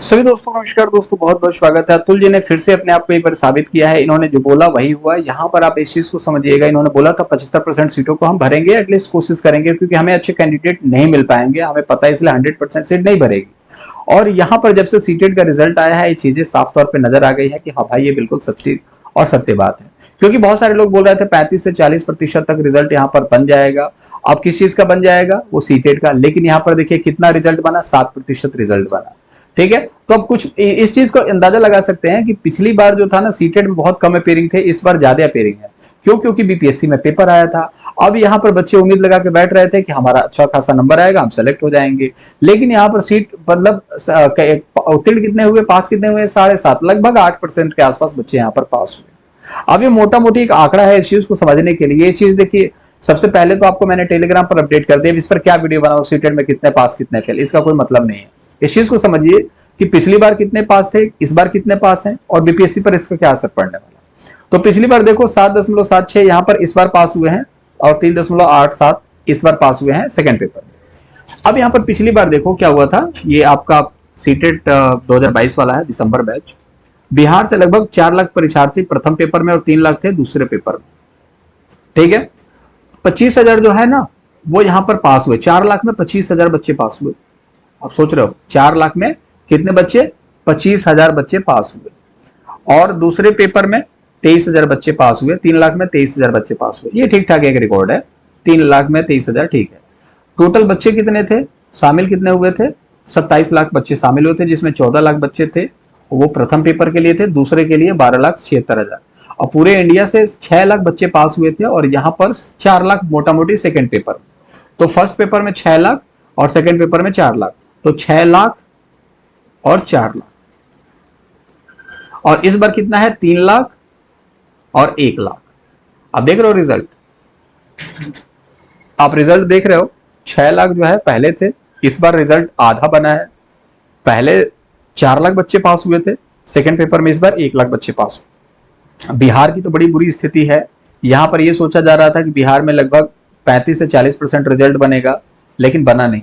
सभी दोस्तों को नमस्कार। दोस्तों बहुत बहुत स्वागत है। अतुल जी ने फिर से अपने आप को एक बार साबित किया है। इन्होंने जो बोला वही हुआ। यहाँ पर आप इस चीज को समझिएगा, इन्होंने बोला था 75% सीटों को हम भरेंगे, एटलीस्ट कोशिश करेंगे, क्योंकि हमें अच्छे कैंडिडेट नहीं मिल पाएंगे, हमें पता है, इसलिए 100% सीट नहीं भरेगी। और यहाँ पर जब से सीटेट का रिजल्ट आया है, ये चीजें साफ तौर पर नजर आ गई है कि हाँ भाई, ये बिल्कुल सच्ची और सत्य बात है। क्योंकि बहुत सारे लोग बोल रहे थे 35 से 40% तक रिजल्ट यहाँ पर बन जाएगा। अब किस चीज का बन जाएगा? वो सीटेट का। लेकिन यहाँ पर देखिए कितना रिजल्ट बना, 7% रिजल्ट बना। ठीक है, तो अब कुछ इस चीज को अंदाजा लगा सकते हैं कि पिछली बार जो था ना, सीटेट में बहुत कम अपेयरिंग थे, इस बार ज्यादा अपेयरिंग है। क्यों? क्योंकि बीपीएससी में पेपर आया था। अब यहाँ पर बच्चे उम्मीद लगा के बैठ रहे थे कि हमारा अच्छा खासा नंबर आएगा, हम सेलेक्ट हो जाएंगे। लेकिन यहाँ पर सीट मतलब उत्तीर्ण कितने हुए, पास कितने हुए? 7.5, लगभग 8% के आसपास बच्चे यहाँ पर पास हुए। अब ये मोटा मोटी एक आंकड़ा है। इस चीज को समझने के लिए ये चीज देखिए, सबसे पहले तो आपको मैंने टेलीग्राम पर अपडेट कर दिया, इस पर क्या वीडियो बनाओ, सीटेट में कितने पास कितने फेल, इसका कोई मतलब नहीं है। इस चीज को समझिए कि पिछली बार कितने पास थे, इस बार कितने पास हैं, और बीपीएससी पर इसका क्या असर पड़ने वाला है। तो पिछली बार देखो 7.76 यहाँ पर इस बार पास हुए हैं, और 3.87 इस बार पास हुए हैं सेकेंड पेपर में। अब यहाँ पर पिछली बार देखो क्या हुआ था। ये आपका सीटेट 2022 वाला है, दिसंबर बैच। बिहार से लगभग 4 लाख परीक्षार्थी प्रथम पेपर में और 3 लाख थे दूसरे पेपर में। ठीक है, 25,000 जो है ना, वो यहाँ पर पास हुए। 4 लाख में 25,000 बच्चे पास हुए। आप सोच रहे हो 4 लाख में कितने बच्चे? 25,000 बच्चे पास हुए। और दूसरे पेपर में 23,000 बच्चे पास हुए। 3 लाख में 23,000 बच्चे पास हुए। ये ठीक ठाक एक रिकॉर्ड है। 3 लाख में 23,000, ठीक है। टोटल बच्चे कितने थे शामिल, कितने हुए थे? 27 लाख बच्चे शामिल हुए थे, जिसमें 14 लाख बच्चे थे वो प्रथम पेपर के लिए थे, दूसरे के लिए 12,76,000। और पूरे इंडिया से 6 लाख बच्चे पास हुए थे, और यहाँ पर 4 लाख मोटा मोटी सेकेंड पेपर में। तो फर्स्ट पेपर में 6 लाख और सेकेंड पेपर में 4 लाख, तो 6 लाख और 4 लाख। और इस बार कितना है? 3 लाख और 1 लाख। अब देख रहे हो रिजल्ट, आप रिजल्ट देख रहे हो। 6 लाख जो है पहले थे, इस बार रिजल्ट आधा बना है। पहले 4 लाख बच्चे पास हुए थे सेकेंड पेपर में, इस बार 1 लाख बच्चे पास हुए। बिहार की तो बड़ी बुरी स्थिति है। यहां पर यह सोचा जा रहा था कि बिहार में लगभग 35 से 40% रिजल्ट बनेगा, लेकिन बना नहीं।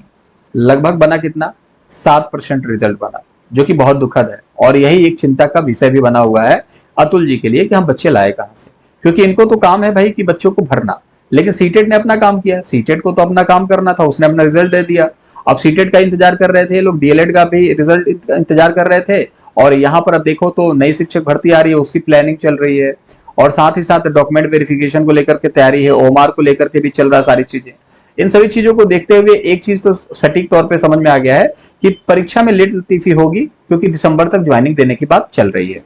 लगभग बना कितना? 7% रिजल्ट बना, जो कि बहुत दुखद है। और यही एक चिंता का विषय भी बना हुआ है अतुल जी के लिए कि हम बच्चे लाए कहां से, क्योंकि इनको तो काम है भाई कि बच्चों को भरना। लेकिन सीटेट ने अपना काम किया, सीटेट को तो अपना काम करना था, उसने अपना रिजल्ट दे दिया। अब सीटेट का इंतजार कर रहे थे लोग, डीएलएड का भी रिजल्ट इंतजार कर रहे थे। और यहाँ पर अब देखो तो नई शिक्षक भर्ती आ रही है, उसकी प्लानिंग चल रही है। और साथ ही साथ डॉक्यूमेंट वेरिफिकेशन को लेकर के तैयारी है, ओमार को लेकर के भी चल रहा है सारी चीजें। इन सभी चीजों को देखते हुए एक चीज तो सटीक तौर पे समझ में आ गया है कि परीक्षा में लेट लतीफी होगी, क्योंकि दिसंबर तक ज्वाइनिंग देने की बात चल रही है।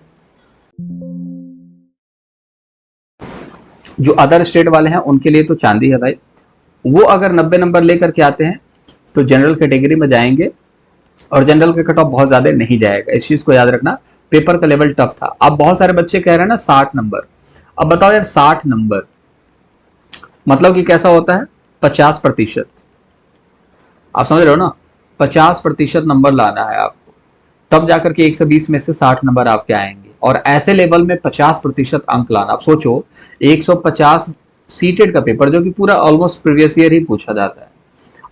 जो अदर स्टेट वाले हैं उनके लिए तो चांदी है भाई। वो अगर 90 नंबर लेकर के आते हैं तो जनरल कैटेगरी में जाएंगे, और जनरल का कट ऑफ बहुत ज्यादा नहीं जाएगा। इस चीज को याद रखना। पेपर का लेवल टफ था। अब बहुत सारे बच्चे कह रहे हैं ना 60 नंबर। अब बताओ यार, 60 नंबर मतलब कि कैसा होता है? 50%। आप समझ रहे हो ना? 50% नंबर लाना है आपको, तब जाकर के 120 में से 60 नंबर आपके आएंगे। और ऐसे लेवल में 50% अंक लाना, आप सोचो 150 सीटेड का पेपर, जो कि पूरा ऑलमोस्ट प्रीवियस ईयर ही पूछा जाता है,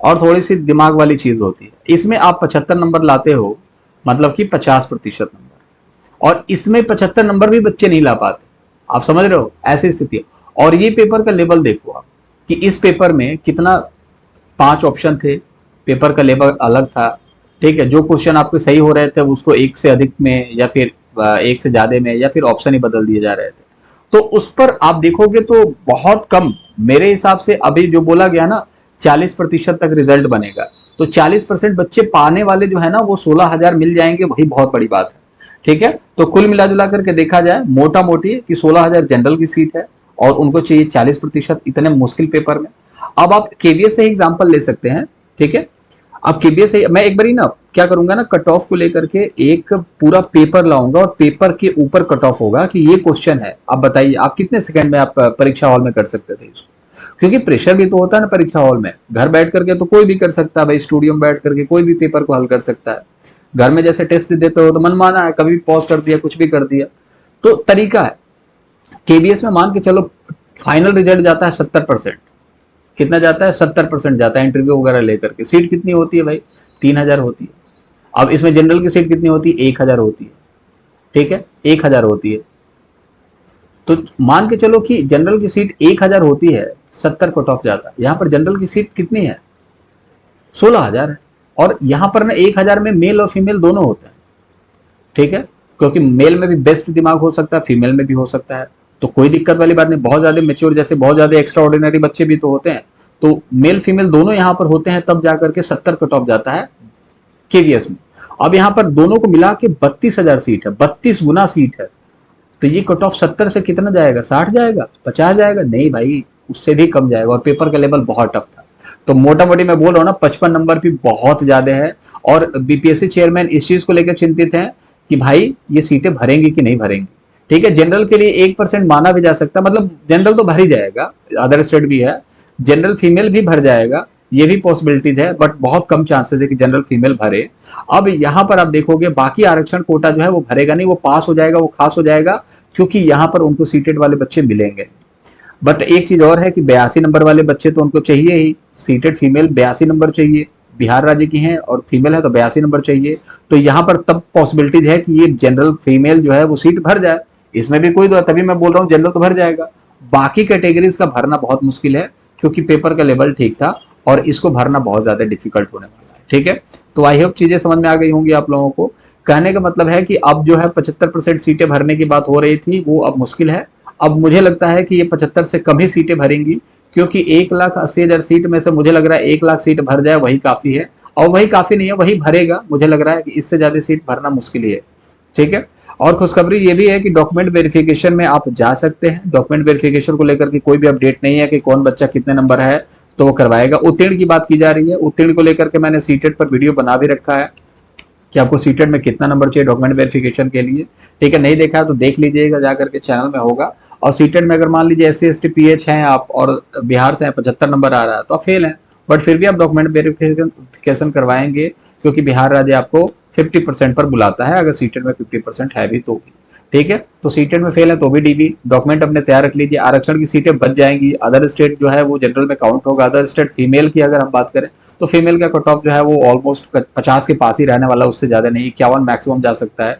और थोड़ी सी दिमाग वाली चीज होती है। इसमें आप 75 नंबर लाते हो, मतलब कि 50% नंबर। और इसमें 75 नंबर भी बच्चे नहीं ला पाते। आप समझ रहे हो? ऐसी स्थिति है। और ये पेपर का लेवल देखो आप कि इस पेपर में कितना, 5 ऑप्शन थे, पेपर का लेवल अलग था। ठीक है, जो क्वेश्चन आपके सही हो रहे थे उसको 1 से अधिक में, या फिर 1 से ज्यादा में, या फिर ऑप्शन ही बदल दिए जा रहे थे। तो उस पर आप देखोगे तो बहुत कम, मेरे हिसाब से अभी जो बोला गया ना 40% तक रिजल्ट बनेगा, तो 40% बच्चे पाने वाले जो है ना, वो 16,000 मिल जाएंगे, वही बहुत बड़ी बात है। ठीक है, तो कुल मिला जुला करके देखा जाए मोटा मोटी कि 16,000 जनरल की सीट है, और उनको चाहिए 40% इतने मुश्किल पेपर में। अब आप केवीएस से एग्जाम्पल ले सकते हैं। ठीक है, अब केवीएस से मैं एक बारी ना क्या करूंगा ना, कट ऑफ को लेकर के एक पूरा पेपर लाऊंगा, और पेपर के ऊपर कट ऑफ होगा कि ये क्वेश्चन है, आप बताइए आप कितने सेकंड में आप परीक्षा हॉल में कर सकते थे इसको। क्योंकि प्रेशर भी तो होता है ना परीक्षा हॉल में। घर बैठ करके तो कोई भी कर सकता है भाई, स्टूडियो में बैठ करके कोई भी पेपर को हल कर सकता है। घर में जैसे टेस्ट देते हो तो मनमाना है, कभी पॉज कर दिया, कुछ भी कर दिया, तो तरीका है। केबीएस में मान के चलो फाइनल रिजल्ट जाता है 70%। कितना जाता है? 70% जाता है इंटरव्यू वगैरह लेकर के। सीट कितनी होती है भाई? 3,000 होती है। अब इसमें जनरल की सीट कितनी होती है? 1000 होती है, ठीक है, 1000 होती है। तो मान के चलो कि जनरल की सीट 1000 होती है, 70 कट ऑफ जाता है। यहाँ पर जनरल की सीट कितनी है? 16000 है। और यहाँ पर ना 1000 में मेल और फीमेल दोनों होते हैं, ठीक है, क्योंकि मेल में भी बेस्ट दिमाग हो सकता है, फीमेल में भी हो सकता है, तो कोई दिक्कत वाली बात नहीं। बहुत ज्यादा मेच्योर, जैसे बहुत ज्यादा एक्स्ट्रा ऑर्डिनरी बच्चे भी तो होते हैं, तो मेल फीमेल दोनों यहाँ पर होते हैं, तब जाकर के 70 कट ऑफ जाता है केवीएस में। अब यहाँ पर दोनों को मिला के 32,000 सीट है, 32 गुना सीट है। तो ये कट ऑफ 70 से कितना जाएगा? 60 जाएगा, 50 जाएगा? नहीं भाई, उससे भी कम जाएगा। और पेपर का लेवल बहुत टफ था, तो मोटा मोटी मैं बोल रहा हूँ ना, 55 नंबर भी बहुत ज्यादा है। और बीपीएससी चेयरमैन इस चीज को लेकर चिंतित हैं कि भाई ये सीटें भरेंगी कि नहीं भरेंगी। ठीक है, जनरल के लिए 1% माना भी जा सकता है, मतलब जनरल तो भर ही जाएगा, अदर स्टेट भी है, जनरल फीमेल भी भर जाएगा, ये भी पॉसिबिलिटीज है, बट बहुत कम चांसेस है कि जनरल फीमेल भरे। अब यहाँ पर आप देखोगे बाकी आरक्षण कोटा जो है वो भरेगा नहीं, वो पास हो जाएगा, वो खास हो जाएगा, क्योंकि यहाँ पर उनको सीटेड वाले बच्चे मिलेंगे। बट एक चीज और है कि 82 नंबर वाले बच्चे तो उनको चाहिए ही, सीटेड फीमेल 82 नंबर चाहिए, बिहार राज्य की हैं और फीमेल है तो 82 नंबर चाहिए। तो यहाँ पर तब पॉसिबिलिटीज है कि ये जनरल फीमेल जो है वो सीट भर जाए, इसमें भी कोई, तभी मैं बोल रहा हूँ जनरल तो भर जाएगा। बाकी कैटेगरीज का भरना बहुत मुश्किल है, क्योंकि पेपर का लेवल ठीक था और इसको भरना बहुत ज्यादा डिफिकल्ट होने वाला है। ठीक है, तो आई होप चीजें समझ में आ गई होंगी आप लोगों को। कहने का मतलब है कि अब जो है 75% सीटें भरने की बात हो रही थी, वो अब मुश्किल है। अब मुझे लगता है कि ये 75 से कम ही सीटें भरेंगी, क्योंकि 1,80,000 सीट में से मुझे लग रहा है 1,00,000 सीट भर जाए वही काफी है, और वही काफी नहीं है, वही भरेगा। मुझे लग रहा है कि इससे ज्यादा सीट भरना मुश्किल ही है। ठीक है, और खुशखबरी ये भी है कि डॉक्यूमेंट वेरिफिकेशन में आप जा सकते हैं। डॉक्यूमेंट वेरिफिकेशन को लेकर के कोई भी अपडेट नहीं है कि कौन बच्चा कितने नंबर है तो वो करवाएगा। उत्तीर्ण की बात की जा रही है, उत्तीर्ण को लेकर के मैंने सीटेट पर वीडियो बना भी रखा है कि आपको सीटेट में कितना नंबर चाहिए डॉक्यूमेंट वेरिफिकेशन के लिए। ठीक है, नहीं देखा तो देख लीजिएगा, जाकर के चैनल में होगा। और सीटेट में अगर मान लीजिए SC ST PH हैं आप और बिहार से 75 नंबर आ रहा है तो आप फेल हैं, बट फिर भी आप डॉक्यूमेंट वेरिफिकेशन करवाएंगे, क्योंकि बिहार राज्य आपको 50% पर बुलाता है, अगर सीटेट में 50% है भी तो भी। ठीक है, तो सीटेट में फेल है तो भी DB डॉक्यूमेंट अपने तैयार रख लीजिए। आरक्षण की सीटें बच जाएंगी, अदर स्टेट जो है वो जनरल में काउंट होगा। अदर स्टेट फीमेल की अगर हम बात करें तो फीमेल का कट ऑफ जो है वो ऑलमोस्ट 50 के पास ही रहने वाला, उससे ज्यादा नहीं, 51 मैक्सिमम जा सकता है।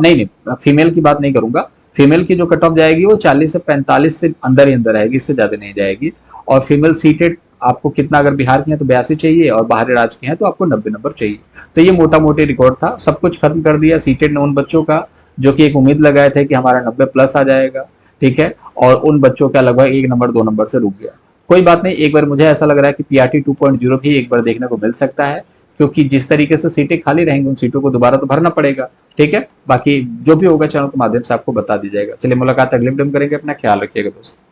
नहीं, फीमेल की बात नहीं करूंगा। फीमेल की जो कट ऑफ जाएगी वो 40 से 45 से अंदर ही अंदर रहेगी, इससे ज्यादा नहीं जाएगी। और फीमेल सीटेड आपको कितना, अगर बिहार की है तो 82 चाहिए और बाहरी राज्य की है तो आपको 90 नंबर चाहिए। तो ये मोटा मोटी रिकॉर्ड था, सब कुछ खत्म कर दिया सीटेड ने उन बच्चों का जो कि एक उम्मीद लगाए थे कि हमारा 90 प्लस आ जाएगा। ठीक है, और उन बच्चों का लगभग 1 नंबर 2 नंबर से रुक गया। कोई बात नहीं, एक बार मुझे ऐसा लग रहा है कि PRT 2.0 भी एक बार देखने को मिल सकता है, क्योंकि जिस तरीके से सीटें खाली रहेंगी उन सीटों को दोबारा तो भरना पड़ेगा। ठीक है, बाकी जो भी होगा चैनल के माध्यम से आपको बता दी जाएगा। चलिए मुलाकात अगले वीडियो में करेंगे, अपना ख्याल रखिएगा दोस्तों।